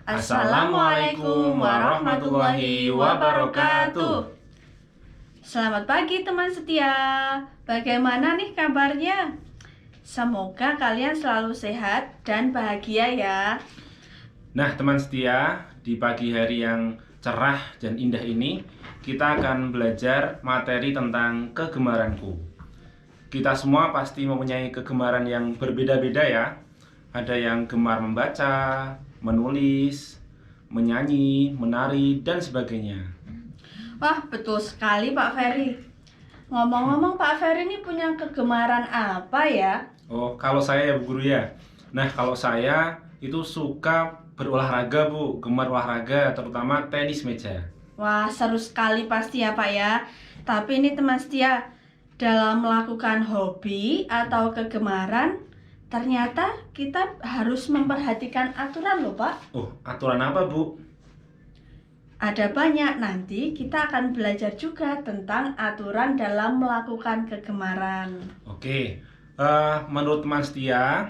Assalamualaikum warahmatullahi wabarakatuh. Selamat pagi teman setia. Bagaimana nih kabarnya? Semoga kalian selalu sehat dan bahagia ya. Nah teman setia, di pagi hari yang cerah dan indah ini kita akan belajar materi tentang kegemaranku. Kita semua pasti mempunyai kegemaran yang berbeda-beda ya. Ada yang gemar membaca, menulis, menyanyi, menari, dan sebagainya. Wah, betul sekali Pak Ferry. Ngomong-ngomong, Pak Ferry ini punya kegemaran apa ya? Oh, kalau saya ya Bu Guru ya. Nah, kalau saya itu suka berolahraga Bu, gemar olahraga, terutama tenis meja. Wah, seru sekali pasti ya Pak ya. Tapi ini teman setia, dalam melakukan hobi atau kegemaran, ternyata kita harus memperhatikan aturan loh Pak. Oh, aturan apa Bu? Ada banyak, nanti kita akan belajar juga tentang aturan dalam melakukan kegemaran. Oke, menurut teman setia,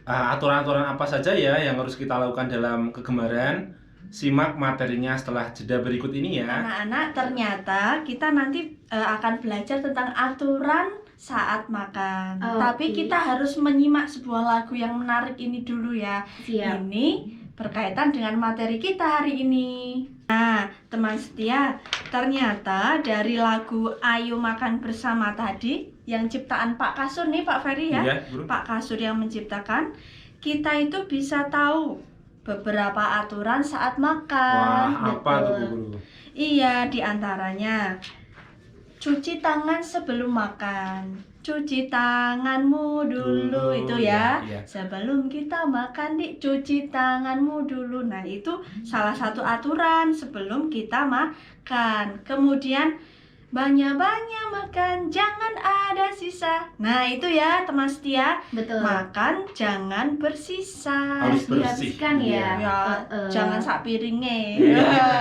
aturan-aturan apa saja ya yang harus kita lakukan dalam kegemaran? Simak materinya setelah jeda berikut ini ya. Anak-anak, ternyata kita nanti akan belajar tentang aturan saat makan. Tapi kita harus menyimak sebuah lagu yang menarik ini dulu ya. Siap. Ini berkaitan dengan materi kita hari ini. Nah, teman setia, ternyata dari lagu Ayo Makan Bersama tadi, yang ciptaan Pak Kasur nih Pak Ferry ya, Iya, Guru. Pak Kasur yang menciptakan, kita itu bisa tahu beberapa aturan saat makan. Wah, apa tuh Bu Guru? Iya, diantaranya cuci tangan sebelum makan. Cuci tanganmu dulu itu ya. Iya. Sebelum kita makan cuci tanganmu dulu. Nah, itu salah satu aturan sebelum kita makan. Kemudian banyak-banyak makan, jangan ada sisa. Nah, itu ya teman setia. Betul. Makan jangan bersisa. Harus bersih. Dihabiskan ya. Ya, jangan sak piringnya. Iya.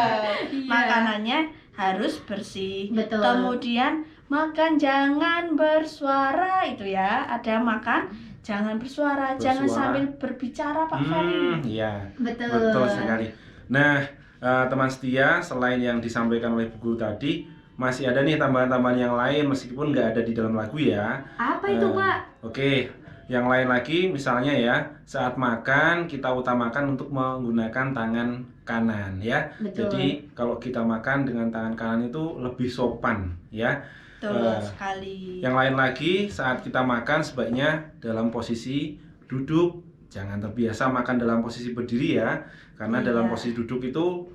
Makanannya harus bersih. Betul. Kemudian makan jangan bersuara itu ya. Ada makan jangan bersuara, jangan sambil berbicara Pak Ferry. Iya. Betul. Sekali. Nah, teman setia, selain yang disampaikan oleh Bu Guru tadi, masih ada nih tambahan-tambahan yang lain meskipun nggak ada di dalam lagu ya. Apa itu Pak? Oke, yang lain lagi misalnya ya, saat makan kita utamakan untuk menggunakan tangan kanan ya. Betul. Jadi kalau kita makan dengan tangan kanan itu lebih sopan ya. Betul sekali. Yang lain lagi, saat kita makan sebaiknya dalam posisi duduk. Jangan terbiasa makan dalam posisi berdiri ya. Karena dalam posisi duduk itu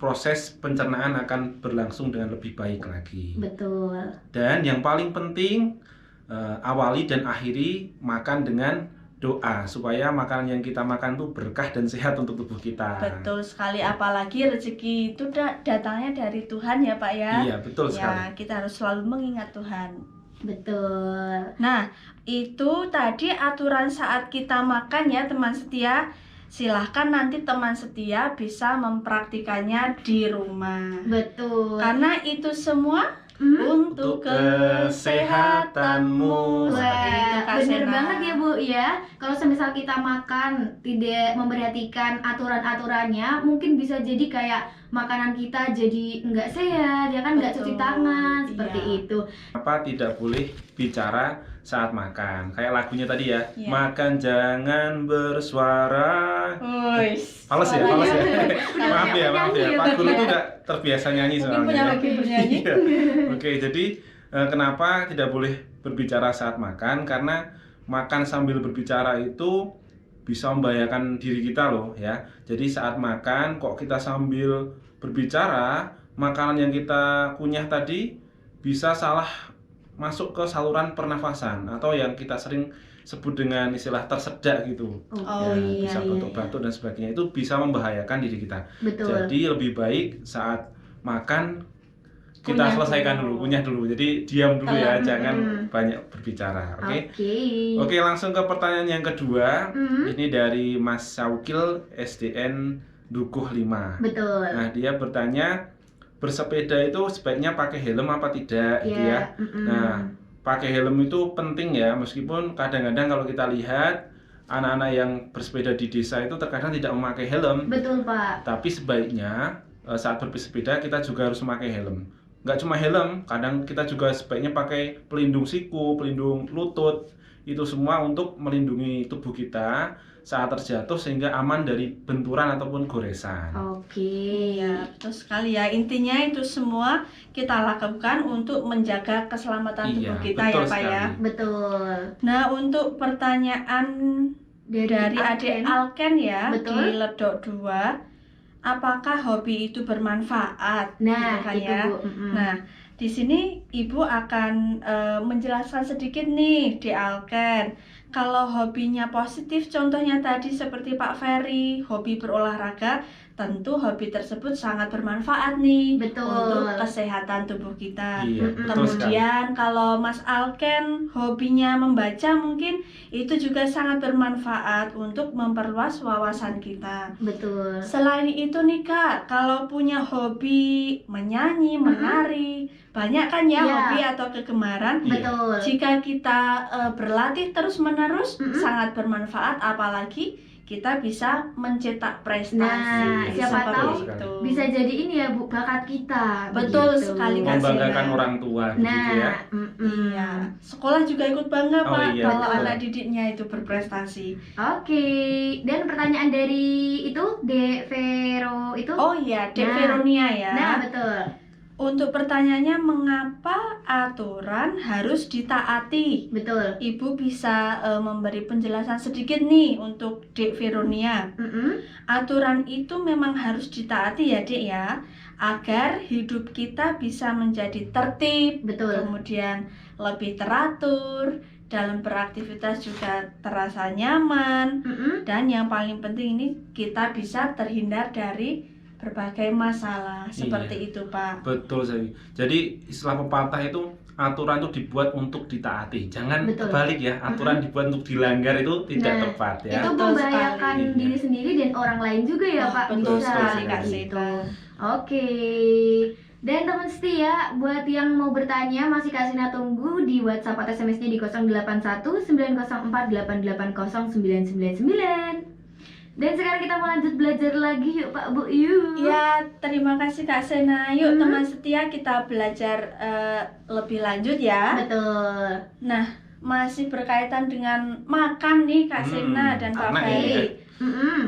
proses pencernaan akan berlangsung dengan lebih baik lagi. Betul. Dan yang paling penting, awali dan akhiri makan dengan doa supaya makanan yang kita makan tuh berkah dan sehat untuk tubuh kita. Betul sekali, apalagi rezeki itu datangnya dari Tuhan ya Pak ya. Iya, betul sekali. Ya, kita harus selalu mengingat Tuhan. Betul. Nah, itu tadi aturan saat kita makan ya teman setia. Silahkan nanti teman setia bisa mempraktikannya di rumah. Betul. Karena itu semua untuk kesehatanmu. Seperti itu, Kak Bener Sena. banget ya Bu ya. Kalau semisal kita makan tidak memperhatikan aturan-aturannya, mungkin bisa jadi kayak makanan kita jadi nggak sehat, ya kan, nggak cuci Betul, tangan seperti iya. itu. Apa tidak boleh bicara saat makan? Kayak lagunya tadi ya. Iya. Makan jangan bersuara. Fales ya, Suaranya- fales ya. Kalau Maaf ya. penyanyi Pak ya, Guru Pak, tuh ya. nggak terbiasa nyanyi Mungkin soalnya. punya hobi bernyanyi. Iya. Oke, jadi kenapa tidak boleh berbicara saat makan? Karena makan sambil berbicara itu bisa membahayakan diri kita loh ya. Jadi saat makan kok kita sambil berbicara, makanan yang kita kunyah tadi bisa salah masuk ke saluran pernafasan atau yang kita sering sebut dengan istilah tersedak gitu. Oh, iya, Bisa iya, batuk-batuk dan sebagainya, itu bisa membahayakan diri kita. Betul. Jadi lebih baik saat makan kita Kunyah selesaikan dulu. dulu, kunyah dulu. Jadi diam dulu ya, Telan. jangan banyak berbicara. Oke. Oke. Oke, langsung ke pertanyaan yang kedua. Mhm. Ini dari Mas Saukil SDN Dukuh 5. Betul. Nah, dia bertanya, bersepeda itu sebaiknya pakai helm apa tidak gitu Iya, ya. Nah, pakai helm itu penting ya, meskipun kadang-kadang kalau kita lihat anak-anak yang bersepeda di desa itu terkadang tidak memakai helm. Betul, Pak. Tapi sebaiknya saat bersepeda kita juga harus memakai helm. Nggak cuma helm, kadang kita juga sebaiknya pakai pelindung siku, pelindung lutut. Itu semua untuk melindungi tubuh kita saat terjatuh sehingga aman dari benturan ataupun goresan. Oke. Iya, betul sekali ya. Intinya itu semua kita lakukan untuk menjaga keselamatan tubuh kita ya, betul Pak ya. sekali. Betul. Nah, untuk pertanyaan dari adik Alken ya, Betul. di Ledok 2, apakah hobi itu bermanfaat? Nah, Gitu kan itu ya. Bu. Mm-mm. Nah, di sini Ibu akan menjelaskan sedikit nih di Alken. Kalau hobinya positif, contohnya tadi seperti Pak Ferry, hobi berolahraga, tentu hobi tersebut sangat bermanfaat nih Betul. untuk kesehatan tubuh kita. Iya, betul sekali. Kemudian kalau Mas Alken hobinya membaca, mungkin itu juga sangat bermanfaat untuk memperluas wawasan kita. Betul. Selain itu nih Kak, kalau punya hobi menyanyi, menari, banyak kan ya Iya. hobi atau kegemaran. Iya. Betul. Jika kita berlatih terus-menerus, Mm-mm. sangat bermanfaat, apalagi kita bisa mencetak prestasi. Nah, siapa seperti tahu itu. Bisa jadi ini ya Bu, bakat kita. Betul Begitu. sekali, Kak. Membanggakan Sena. orang tua gitu ya. Nah, Iya, sekolah juga ikut bangga Oh, Pak iya, kalau betul. anak didiknya itu berprestasi. Oke. Dan pertanyaan dari itu De Vero itu? Oh iya, Dek Nah. Veronia ya. Nah, betul. Untuk pertanyaannya, mengapa aturan harus ditaati? Betul. Ibu bisa memberi penjelasan sedikit nih untuk Dek Veronia. Mm-mm. Aturan itu memang harus ditaati ya Dek ya, agar hidup kita bisa menjadi tertib, Betul. kemudian lebih teratur, dalam beraktivitas juga terasa nyaman, Mm-mm. dan yang paling penting ini kita bisa terhindar dari berbagai masalah. Seperti itu Pak. Betul sekali. Jadi istilah pepatah itu aturan itu dibuat untuk ditaati. Jangan Betul. kebalik ya, aturan dibuat untuk dilanggar itu tidak Nah, tepat ya. Itu Betul membahayakan sekali. diri sendiri dan orang lain juga ya Oh, Pak. betul Bisa. sekali, Kak Gitu. Sita. Oke. Dan teman setia, buat yang mau bertanya masih Kak Sina tunggu di WhatsApp atau SMS-nya di 081 904 880 999. Dan sekarang kita mau lanjut belajar lagi yuk Pak Bu yuk. Ya, terima kasih Kak Sena. Yuk Hmm. teman setia, kita belajar lebih lanjut ya. Betul. Nah, masih berkaitan dengan makan nih Kak Sena dan Pak enak Ferry. ini ya. Mm-mm.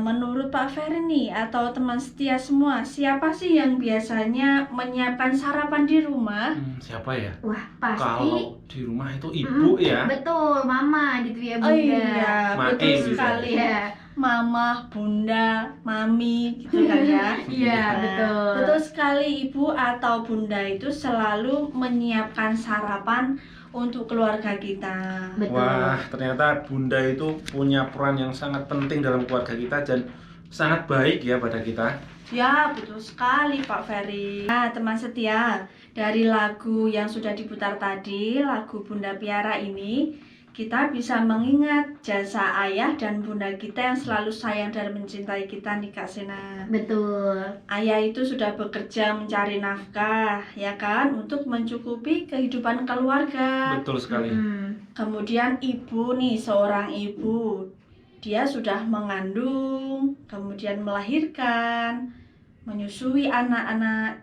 Menurut Pak Ferry nih atau teman setia semua, siapa sih yang biasanya menyiapkan sarapan di rumah? Siapa ya? Wah, pasti. Kalau di rumah itu ibu ya. Betul, mama gitu ya Bunda. Oh iya, Mae betul bisa. sekali. Iya. Mama, bunda, mami gitu kan ya. Iya, Nah, betul. betul sekali, ibu atau bunda itu selalu menyiapkan sarapan untuk keluarga kita. Betul. Wah, ternyata bunda itu punya peran yang sangat penting dalam keluarga kita dan sangat baik ya pada kita. Ya, betul sekali Pak Ferry. Nah, teman setia, dari lagu yang sudah diputar tadi, lagu Bunda Piara ini, kita bisa mengingat jasa ayah dan bunda kita yang selalu sayang dan mencintai kita nih Kak Sena. Betul. Ayah itu sudah bekerja mencari nafkah, ya kan, untuk mencukupi kehidupan keluarga. Betul sekali. Kemudian ibu nih, seorang ibu, dia sudah mengandung, kemudian melahirkan, menyusui anak-anak.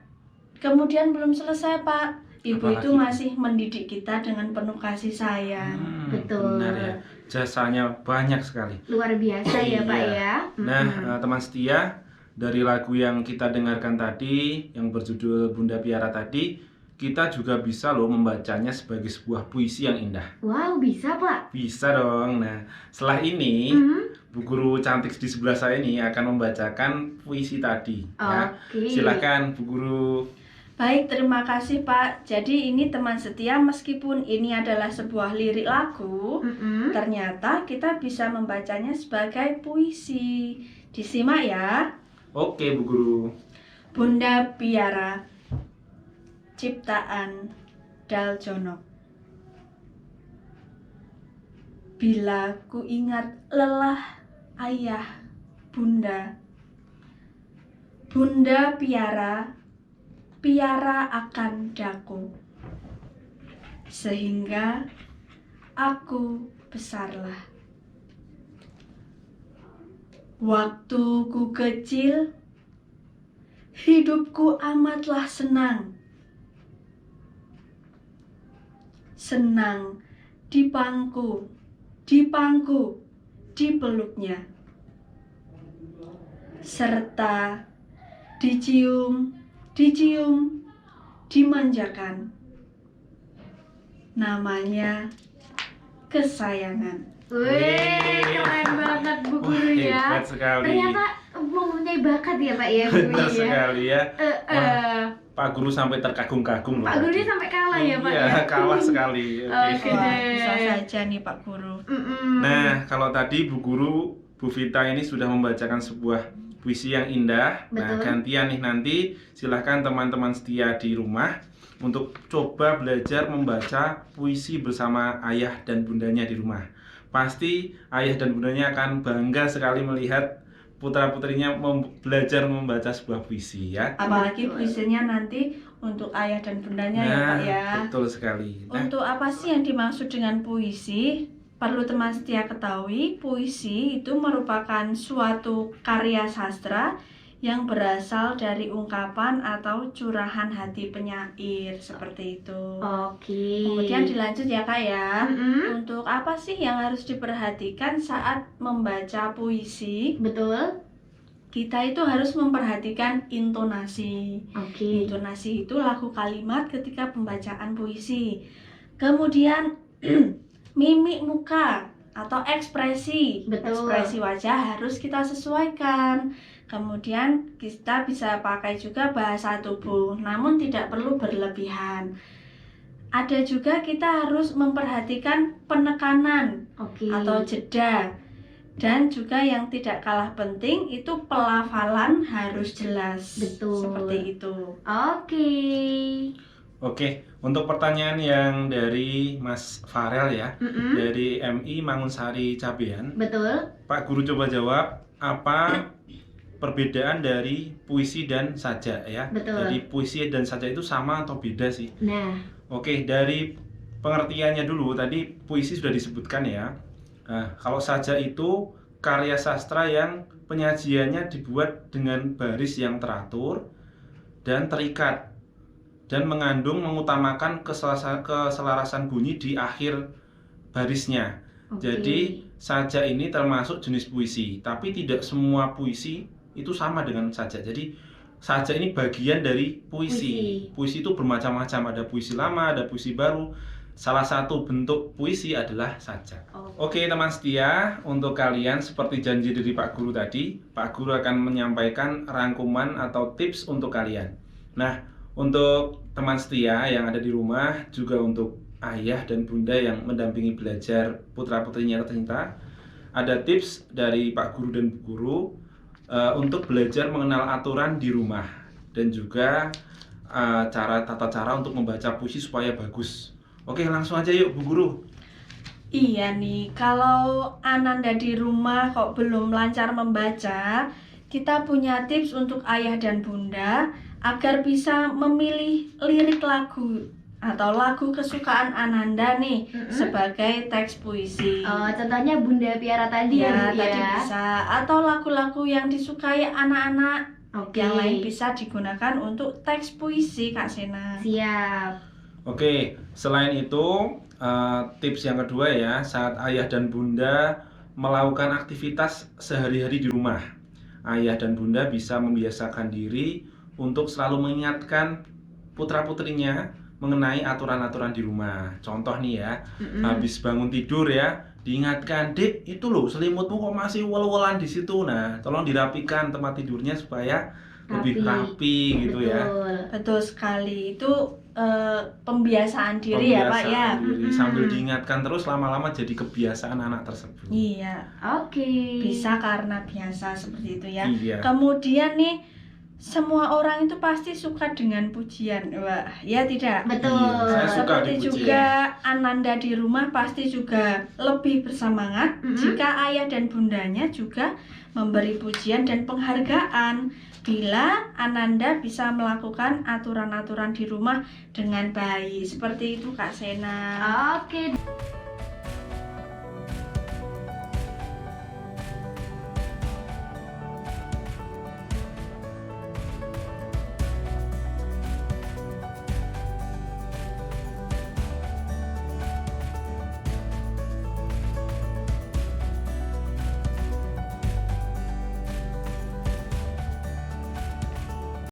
Kemudian belum selesai Pak, ibu Apalagi itu itu? masih mendidik kita dengan penuh kasih sayang. Betul. Benar ya. Jasanya banyak sekali. Luar biasa ya Pak Iya. ya. Nah, teman setia, dari lagu yang kita dengarkan tadi, yang berjudul Bunda Piara tadi, kita juga bisa loh membacanya sebagai sebuah puisi yang indah. Wow, bisa Pak. Bisa dong. Nah, setelah ini, Bu Guru cantik di sebelah saya ini akan membacakan puisi tadi. Ya. Oke. Silakan Bu Guru. Baik, terima kasih Pak. Jadi ini teman setia, meskipun ini adalah sebuah lirik lagu, ternyata kita bisa membacanya sebagai puisi. Disimak ya. Oke, Bu Guru. Bunda Piara, ciptaan Daljono. Bila ku ingat lelah ayah bunda, Bunda Piara, piara akan daku, sehingga aku besarlah. Waktu ku kecil, hidupku amatlah senang. Senang dipangku, dipeluknya, serta dicium, dimanjakan. Namanya kesayangan. Wih, keren banget Bu Guru ya. Hebat sekali. Ternyata mempunyai bakat ya Pak ya Bu Benar ya. sekali ya. Eh, Pak Guru sampai terkagum-kagum loh. Pak Guru ini sampai kalah ya Pak Iya, ya. kalah sekali. Oke. Wah, deh. bisa saja nih Pak Guru. Nah, kalau tadi Bu Guru, Bu Vita ini sudah membacakan sebuah puisi yang indah. Nah, Betul. gantian nih nanti silahkan teman-teman setia di rumah untuk coba belajar membaca puisi bersama ayah dan bundanya di rumah. Pasti ayah dan bundanya akan bangga sekali melihat putra-putrinya belajar membaca sebuah puisi ya. Apalagi Betul. puisinya nanti untuk ayah dan bundanya ya Pak ya. Betul sekali. Nah, Untuk apa sih yang dimaksud dengan puisi? Perlu teman setia ketahui, puisi itu merupakan suatu karya sastra yang berasal dari ungkapan atau curahan hati penyair, seperti itu. Oke. Kemudian dilanjut ya Kak ya. Mm-mm. Untuk apa sih yang harus diperhatikan saat membaca puisi? Betul. Kita itu harus memperhatikan intonasi. Oke. Intonasi itu laku kalimat ketika pembacaan puisi. Kemudian mimik muka atau ekspresi. Betul. Ekspresi wajah harus kita sesuaikan. Kemudian kita bisa pakai juga bahasa tubuh, namun tidak perlu berlebihan. Ada juga kita harus memperhatikan penekanan Oke. atau jeda. Dan juga yang tidak kalah penting itu pelafalan harus jelas. Betul. Seperti itu. Oke. oke, untuk pertanyaan yang dari Mas Farel ya, Mm-mm. dari MI Mangunsari Cabean, Betul. Pak Guru coba jawab apa perbedaan dari puisi dan sajak ya. Betul. Jadi puisi dan sajak itu sama atau beda sih? Nah, Oke, dari pengertiannya dulu tadi puisi sudah disebutkan ya. Nah, kalau sajak itu karya sastra yang penyajiannya dibuat dengan baris yang teratur dan terikat dan mengutamakan keselarasan bunyi di akhir barisnya. oke. Jadi sajak ini termasuk jenis puisi, tapi tidak semua puisi itu sama dengan sajak. Jadi sajak ini bagian dari puisi. Puisi itu bermacam-macam, ada puisi lama, ada puisi baru. Salah satu bentuk puisi adalah sajak. Oke teman setia, untuk kalian seperti janji dari Pak Guru tadi, Pak Guru akan menyampaikan rangkuman atau tips untuk kalian. Nah, untuk teman setia yang ada di rumah, juga untuk ayah dan bunda yang mendampingi belajar putra-putrinya tercinta, ada tips dari Pak Guru dan Bu Guru untuk belajar mengenal aturan di rumah dan juga tata cara untuk membaca puisi supaya bagus. Oke, langsung aja yuk Bu Guru. Iya nih, kalau Ananda di rumah kok belum lancar membaca, kita punya tips untuk ayah dan bunda agar bisa memilih lirik lagu atau lagu kesukaan Ananda nih sebagai teks puisi. Oh, contohnya Bunda Piara tadi Ya, Bu, tadi ya. bisa. Atau lagu-lagu yang disukai anak-anak Oke. yang lain bisa digunakan untuk teks puisi, Kak Sena. Siap. Oke, selain itu tips yang kedua ya, saat ayah dan bunda melakukan aktivitas sehari-hari di rumah, ayah dan bunda bisa membiasakan diri untuk selalu mengingatkan putra-putrinya mengenai aturan-aturan di rumah. Contoh nih ya, habis bangun tidur ya, diingatkan, "Dek, itu loh selimutmu kok masih wol-wolan di situ. Nah, tolong dirapikan tempat tidurnya supaya lebih rapi gitu ya." Betul. Betul sekali. Itu pembiasaan diri ya, Pak ya. Pembiasaan diri, sambil diingatkan terus lama-lama jadi kebiasaan anak tersebut. Iya, Oke. bisa karena biasa seperti itu ya. Iya. Kemudian nih, semua orang itu pasti suka dengan pujian. Wah, ya tidak? Betul. Iya, saya suka Seperti dipuji. juga Ananda di rumah pasti juga lebih bersemangat jika ayah dan bundanya juga memberi pujian dan penghargaan bila Ananda bisa melakukan aturan-aturan di rumah dengan baik. Seperti itu Kak Sena. Oke.